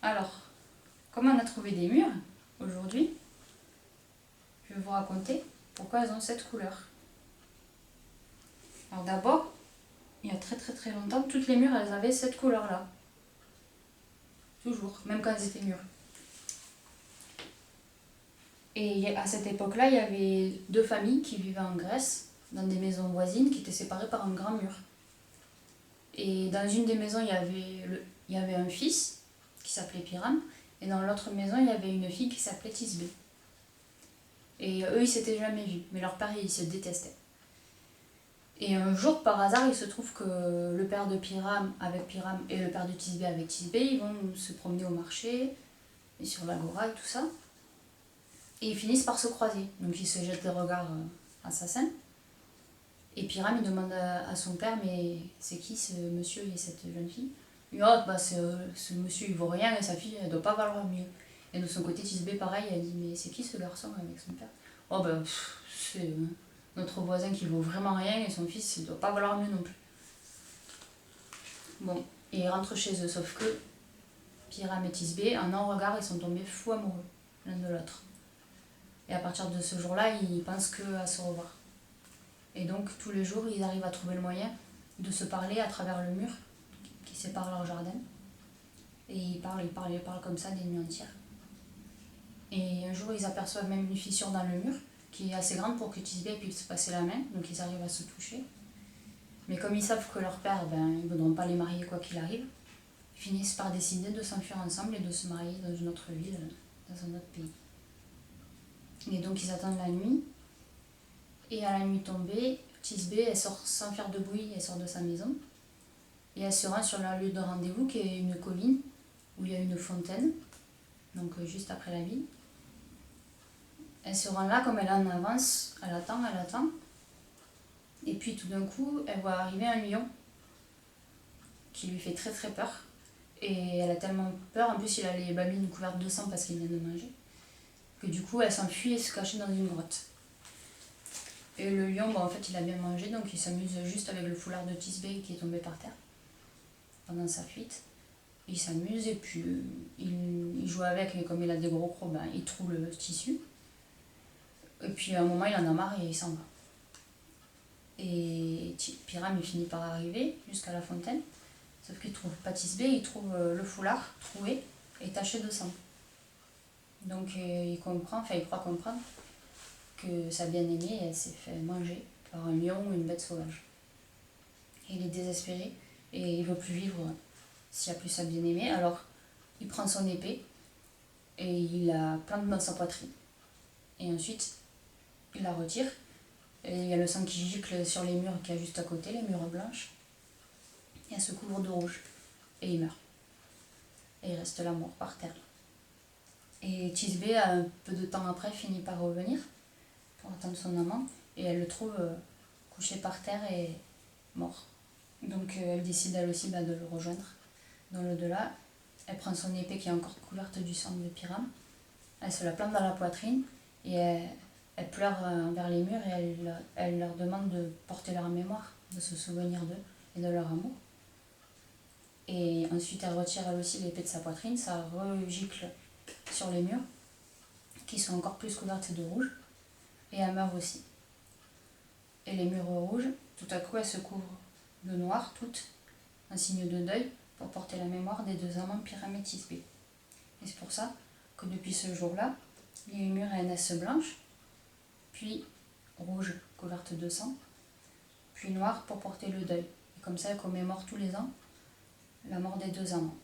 Alors, comme on a trouvé des murs aujourd'hui, je vais vous raconter pourquoi elles ont cette couleur. Alors d'abord, il y a très longtemps, toutes les murs elles avaient cette couleur-là. Toujours, même quand elles étaient mûres. Et à cette époque-là, il y avait 2 familles qui vivaient en Grèce, dans des maisons voisines qui étaient séparées par un grand mur. Et dans une des maisons, il y avait un fils qui s'appelait Pyrame, et dans l'autre maison, il y avait une fille qui s'appelait Thisbé. Et eux, ils s'étaient jamais vus, mais leur père, ils se détestaient. Et un jour, par hasard, il se trouve que le père de Pyrame avec Pyrame et le père de Thisbé avec Thisbé, ils vont se promener au marché, et sur l'agora et tout ça. Et ils finissent par se croiser. Donc ils se jettent des regards assassins. Et Pyrame, il demande à son père, mais c'est qui ce monsieur et cette jeune fille? Il dit, oh, bah, ce monsieur, il vaut rien, et sa fille, elle doit pas valoir mieux. Et de son côté, Thisbé, pareil, elle dit, mais c'est qui ce garçon avec son père? Oh, bah, c'est notre voisin qui vaut vraiment rien, et son fils, il doit pas valoir mieux non plus. Bon, et ils rentrent chez eux, sauf que Pyrame et Thisbé, en un regard, ils sont tombés fous amoureux, l'un de l'autre. Et à partir de ce jour-là, ils pensent qu'à se revoir. Et donc, tous les jours, ils arrivent à trouver le moyen de se parler à travers le mur qui sépare leur jardin. Et ils parlent comme ça des nuits entières. Et un jour, ils aperçoivent même une fissure dans le mur qui est assez grande pour que Thisbé puisse passer la main. Donc, ils arrivent à se toucher. Mais comme ils savent que leur père, ils ne voudront pas les marier quoi qu'il arrive, ils finissent par décider de s'enfuir ensemble et de se marier dans une autre ville, dans un autre pays. Et donc, ils attendent la nuit. Et à la nuit tombée, Thisbé, elle sort sans faire de bruit, elle sort de sa maison. Et elle se rend sur leur lieu de rendez-vous, qui est une colline, où il y a une fontaine, donc juste après la ville. Elle se rend là, comme elle est en avance, elle attend. Et puis tout d'un coup, elle voit arriver un lion, qui lui fait très peur. Et elle a tellement peur, en plus il a les babines couvertes de sang parce qu'il vient de manger, que du coup elle s'enfuit et se cache dans une grotte. Et le lion, en fait, il a bien mangé, donc il s'amuse juste avec le foulard de Thisbé qui est tombé par terre pendant sa fuite. Il s'amuse et puis il joue avec, et comme il a des gros crocs, il troue le tissu. Et puis à un moment, il en a marre et il s'en va. Et Pyrame, il finit par arriver jusqu'à la fontaine, sauf qu'il ne trouve pas Thisbé, il trouve le foulard troué et taché de sang. Donc il croit comprendre que sa bien-aimée, elle s'est fait manger par un lion ou une bête sauvage. Et il est désespéré et il ne veut plus vivre s'il n'y a plus sa bien-aimée. Alors il prend son épée et il la plante dans sa poitrine. Et ensuite, il la retire. Et il y a le sang qui gicle sur les murs qu'il y a juste à côté, les murs blanches. Et elle se couvre de rouge. Et il meurt. Et il reste là mort par terre. Et Thisbé, un peu de temps après, finit par revenir pour attendre son amant, et elle le trouve couché par terre et mort. Donc elle décide elle aussi de le rejoindre dans l'au-delà. Elle prend son épée qui est encore couverte du sang de Pyrame, elle se la plante dans la poitrine et elle pleure vers les murs et elle leur demande de porter leur mémoire, de se souvenir d'eux et de leur amour. Et ensuite elle retire elle aussi l'épée de sa poitrine, ça regicle sur les murs qui sont encore plus couvertes de rouge. Et elle meurt aussi. Et les murs rouges, tout à coup, elles se couvrent de noir, toutes, un signe de deuil, pour porter la mémoire des 2 amants Pyrame et Thisbé. Et c'est pour ça que depuis ce jour-là, les murs naissent blanches, puis rouges, couvertes de sang, puis noires pour porter le deuil. Et comme ça, elle commémore tous les ans la mort des 2 amants.